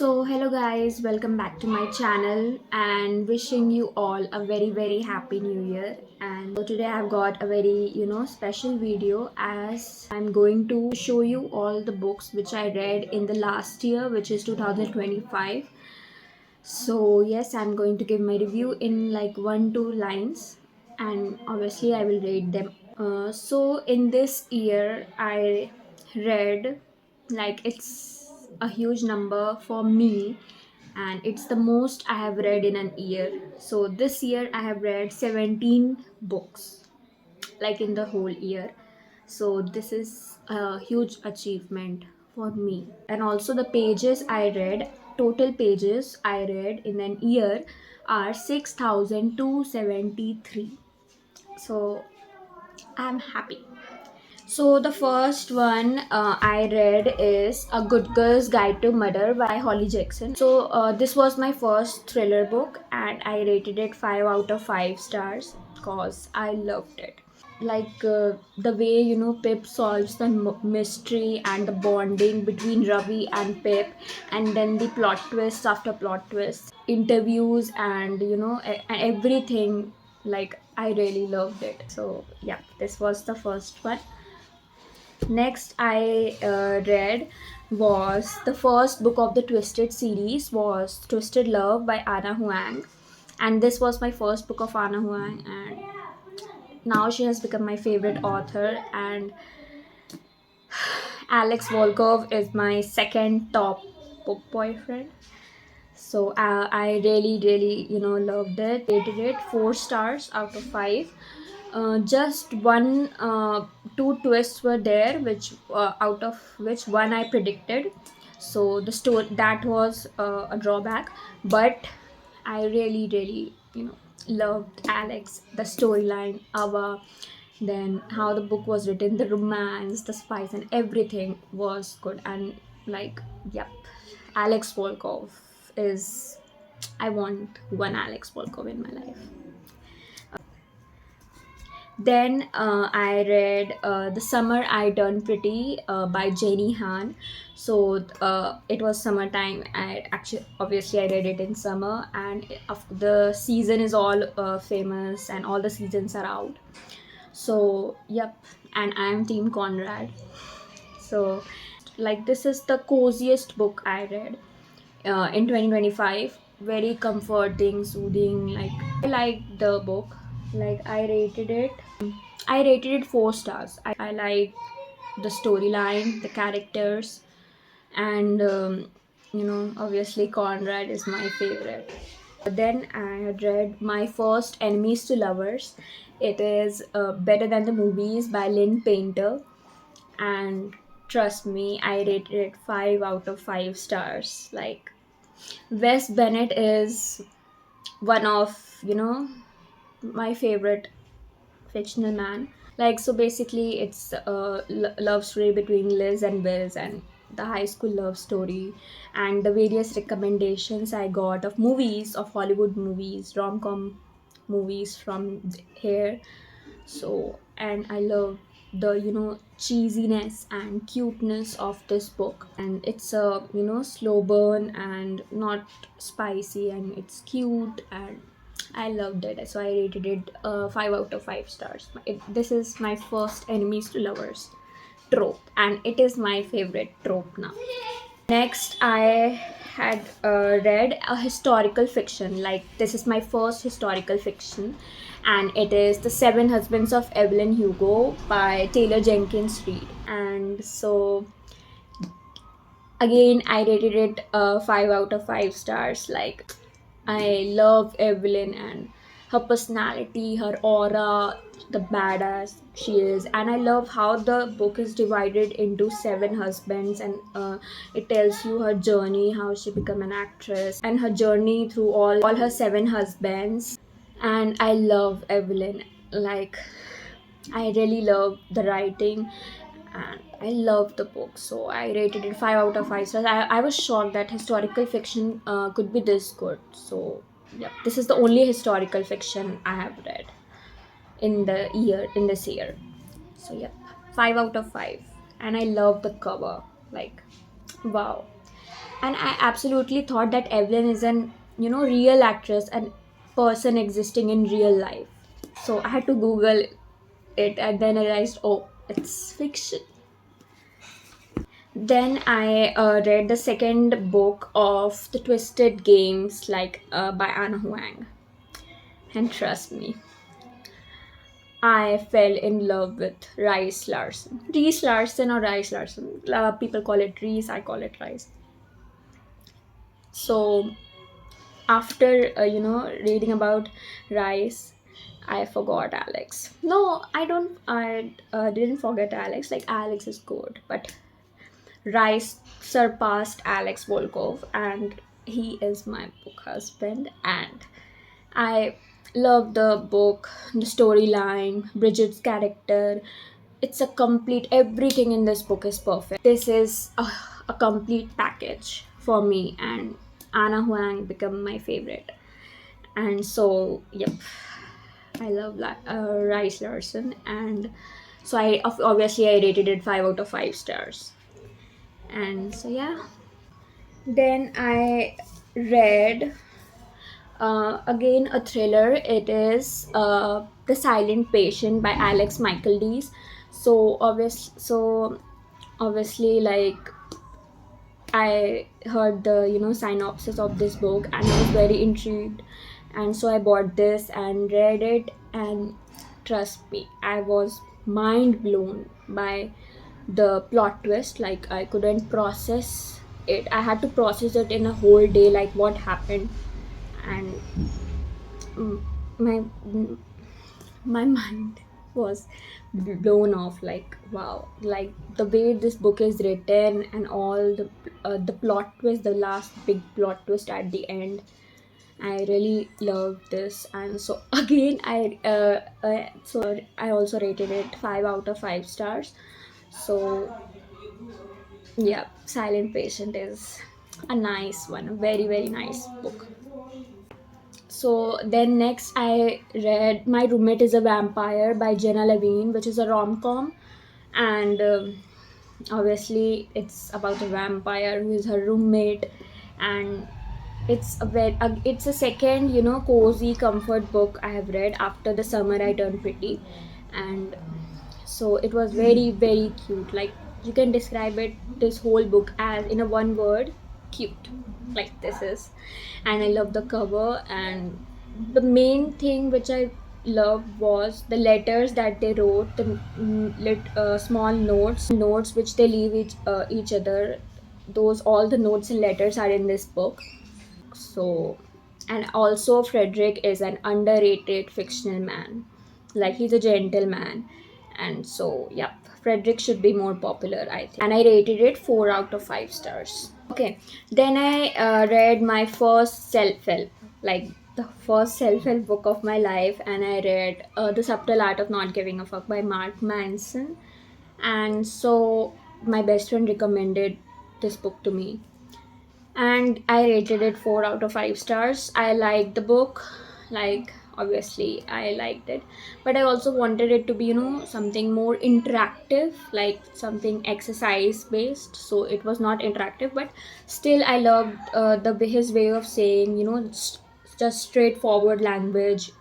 Hello guys, welcome back to my channel and wishing you all a very happy new year. And today I've got a very, special video as I'm going to show you all the books which I read in the last year, which is 2025. So, yes, I'm going to give my review in like 1 2 lines, and obviously I will rate them. In this year, I read, like, it's a huge number for me, and it's the most I have read in an year. So, this year I have read 17 books, like in the whole year. So, this is a huge achievement for me. And also, the pages I read, total pages I read in an year are 6,273. So, I'm happy. So the first one I read is A Good Girl's Guide to Murder by Holly Jackson. So this was my first thriller book, and I rated it 5 out of 5 stars because I loved it. Like the way Pip solves the mystery and the bonding between Ravi and Pip, and then the plot twists after plot twists, interviews, and everything. Like I really loved it. So yeah, this was the first one. Next, I read was the first book of the Twisted series was Twisted Love by Anna Huang, and this was my first book of Anna Huang, and now she has become my favorite author. And Alex Volkov is my second top book boyfriend. So I really loved it. Rated it 4 stars out of 5. Just one, two twists were there, which out of which one I predicted. So the story that was a drawback, but I really loved Alex, the storyline, Ava, then how the book was written, the romance, the spice, and everything was good. And like, yep, Alex Volkov is. I want one Alex Volkov in my life. Then I read The Summer I Turned Pretty by Jenny Han. So it was summertime. I actually, obviously, I read it in summer, and the season is all famous, and all the seasons are out. So, yep, and I'm Team Conrad. So, like, this is the coziest book I read in 2025. Very comforting, soothing. Like, I liked the book. Like, I rated it 4 stars. I like the storyline, the characters, and obviously Conrad is my favorite. Then I had read My First Enemies to Lovers. It is Better Than the Movies by Lynn Painter, and trust me, I rated it 5 out of 5 stars. Like, Wes Bennett is one of my favorite fictional man. Like, so basically it's a love story between Liz and Wiz, and the high school love story, and the various recommendations I got of movies, of Hollywood movies, rom-com movies from here. So, and I love the cheesiness and cuteness of this book, and it's a slow burn and not spicy, and it's cute, and I loved it. So I rated it 5 out of 5 stars. This is my first enemies to lovers trope, and it is my favorite trope now. Next, I had read a historical fiction. Like, this is my first historical fiction, and it is The Seven Husbands of Evelyn Hugo by Taylor Jenkins Reid. And so, again, I rated it 5 out of 5 stars. Like, I love Evelyn and her personality, her aura, the badass she is. And I love how the book is divided into 7 husbands, and it tells you her journey, how she became an actress, and her journey through all her 7 husbands. And I love Evelyn. Like, I really love the writing, and I love the book. So I rated it 5 out of 5 stars. I was shocked that historical fiction could be this good. So yeah, this is the only historical fiction I have read in this year. So yeah, 5 out of 5. And I love the cover. Like, wow. and I absolutely thought that Evelyn is an real actress and person existing in real life. So I had to Google it, and then I realized, oh, it's fiction. Then I read the second book of the Twisted Games, like by Anna Huang, and trust me, I fell in love with Rice Larson. Reese Larson or Rice Larson. People call it Reese, I call it Rice. So after reading about Rice, I forgot Alex. No, I don't. I didn't forget Alex. Like, Alex is good, but Rice surpassed Alex Volkov, and he is my book husband. And I love the book, the storyline, Bridget's character. It's a complete, everything in this book is perfect. This is a complete package for me, and Anna Huang become my favorite. And so, yep, I love Rice Larson, and so obviously I rated it 5 out of 5 stars. And so, yeah. Then I read again a thriller. It is The Silent Patient by Alex Michael obviously, like, I heard the synopsis of this book, and I was very intrigued, and so I bought this and read it, and trust me, I was mind blown by the plot twist. Like, I couldn't process it. I had to process it in a whole day, like what happened. And mm, my my mind was blown off. Like, wow, like the way this book is written, and all the plot twist, the last big plot twist at the end, I really love this. And so again, I also rated it 5 out of 5 stars. So yeah, Silent Patient is a nice one, a very very nice book. So then next I read My Roommate is a Vampire by Jenna Levine, which is a rom-com. And obviously it's about a vampire who is her roommate. And it's a second cozy comfort book I have read after The Summer I Turned Pretty. And so it was very very cute. Like, you can describe it, this whole book, as in a one word: cute. Like, this is. And I love the cover. And the main thing which I loved was the letters that they wrote, the small notes which they leave each other. Those, all the notes and letters are in this book. So, and also Frederick is an underrated fictional man. Like, he's a gentleman. And so, yep, Frederick should be more popular, I think. And I rated it 4 out of 5 stars. Okay, then I read my first self-help, like the first self-help book of my life. And I read The Subtle Art of Not Giving a Fuck by Mark Manson. And so my best friend recommended this book to me, and I rated it 4 out of 5 stars. I liked the book, like, obviously I liked it, but I also wanted it to be, something more interactive, like something exercise based. So it was not interactive, but still I loved his way of saying, just straightforward language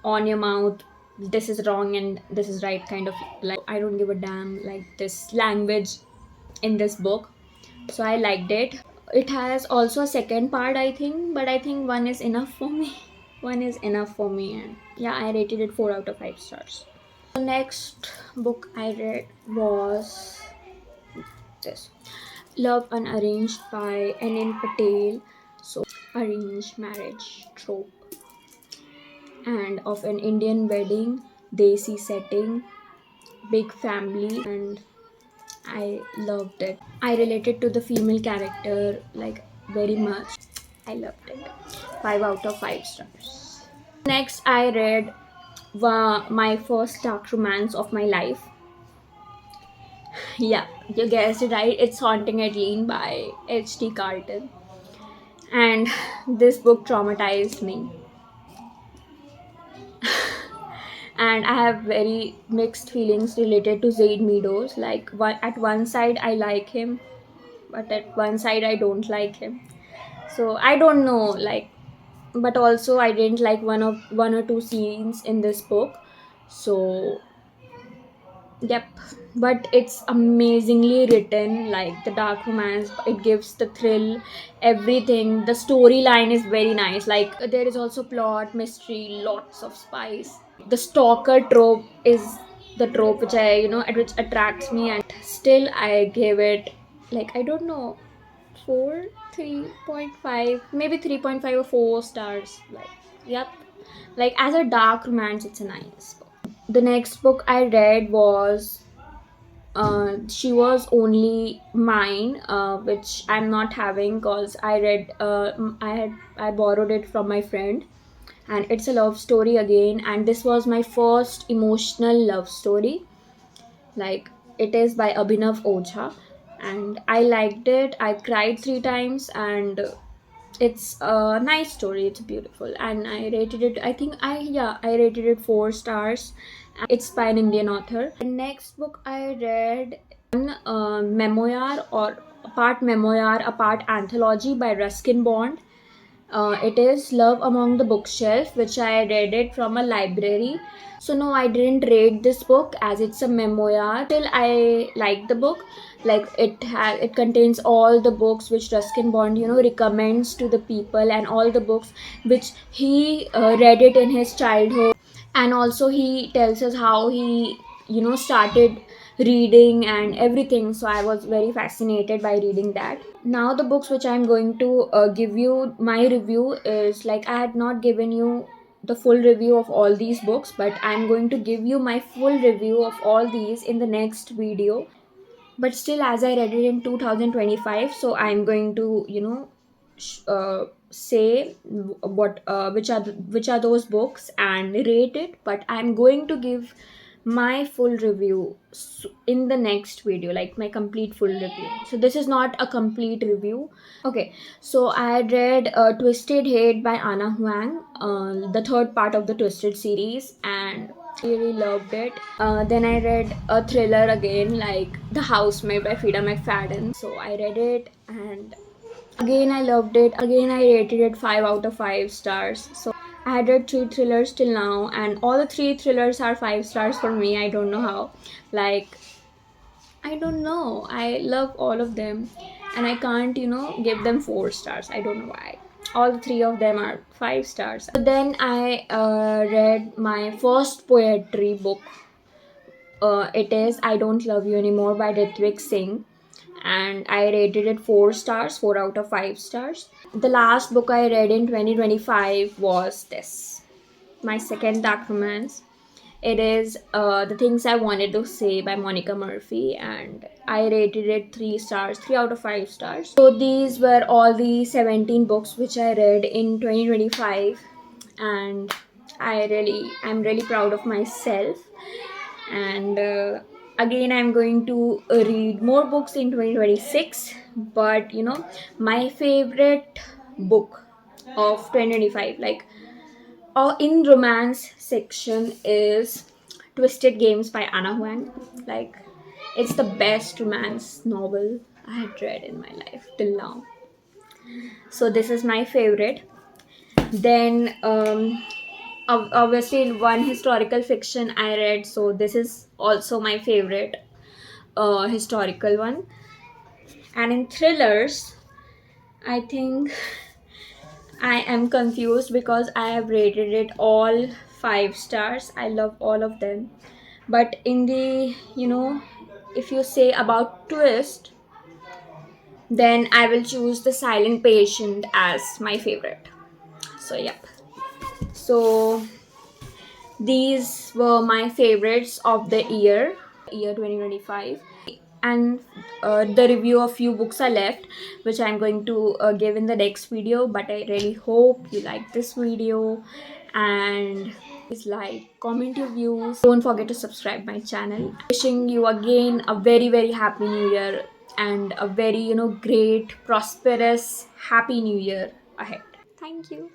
on your mouth. This is wrong and this is right, kind of. Like, I don't give a damn, like, this language in this book. So I liked it. It has also a second part, I think, but I think one is enough for me. One is enough for me, and yeah, I rated it 4 out of 5 stars. The next book I read was this, Love Unarranged by Anin Patel. So, arranged marriage trope, and of an Indian wedding, desi setting, big family, and I loved it. I related to the female character, like, very much. I loved it. 5 out of 5 stars. Next, I read my first dark romance of my life. Yeah, you guessed it right. It's Haunting Adeline by H.D. Carlton. And this book traumatized me. And I have very mixed feelings related to Zaid Meadows. Like, at one side, I like him, but at one side I don't like him. So I don't know, like, but also I didn't like one or two scenes in this book. So yep, but it's amazingly written, like the dark romance. It gives the thrill, everything. The storyline is very nice. Like there is also plot, mystery, lots of spice. The stalker trope is the trope which which attracts me, and still I gave it, like, I don't know, 4, 3.5, maybe 3.5 or 4 stars. Like, yep, like as a dark romance, it's a nice book. The next book I read was She Was Only Mine, which I'm not having because I read I borrowed it from my friend, and it's a love story again, and this was my first emotional love story. Like, it is by Abhinav Oja, and I liked it. I cried 3 times, and it's a nice story. It's beautiful, and I rated it. I think I rated it 4 stars. It's by an Indian author. The next book I read, memoir, or a part memoir, a part anthology by Ruskin Bond. It is Love Among the Bookshelf, which I read it from a library. So no, I didn't rate this book as it's a memoir. Still, I like the book. Like it contains all the books which Ruskin Bond recommends to the people, and all the books which he read it in his childhood, and also he tells us how he started reading and everything. So I was very fascinated by reading that. Now the books which I'm going to give you my review is, like, I had not given you the full review of all these books, but I'm going to give you my full review of all these in the next video. But still, as I read it in 2025, so I'm going to say what which are those books and rate it, but I'm going to give my full review in the next video, like my complete full review. So this is not a complete review. Okay, so I had read Twisted Hate by Anna Huang, the third part of the Twisted series, and really loved it. Then I read a thriller again, like The Housemaid by Frida McFadden. So I read it, and again I loved it. Again I rated it 5 out of 5 stars. So I had read 3 thrillers till now, and all the 3 thrillers are 5 stars for me. I don't know how. Like, I don't know. I love all of them, and I can't, give them 4 stars. I don't know why. All the 3 of them are 5 stars. So then I read my first poetry book. It is I Don't Love You Anymore by Ritwik Singh, and I rated it 4 stars, 4 out of 5 stars. The last book I read in 2025 was this, my second dark romance. It is The Things I Wanted to Say by Monica Murphy, and I rated it 3 stars, 3 out of 5 stars. So these were all the 17 books which I read in 2025, and I'm really proud of myself. And again, I'm going to read more books in 2026, but my favorite book of 2025, like, in romance section, is Twisted Games by Anna Huang. Like, it's the best romance novel I had read in my life till now. So this is my favorite. Then obviously one historical fiction I read, so this is also my favorite historical one. And in thrillers, I think I am confused because I have rated it all 5 stars. I love all of them. But in the, if you say about twist, then I will choose The Silent Patient as my favorite. So, yep. So, these were my favorites of the year 2025. And the review of few books are left, which I'm going to give in the next video. But I really hope you like this video, and please like, comment your views. Don't forget to subscribe my channel. Wishing you again a very, very happy new year, and a very great, prosperous, happy new year ahead. Thank you.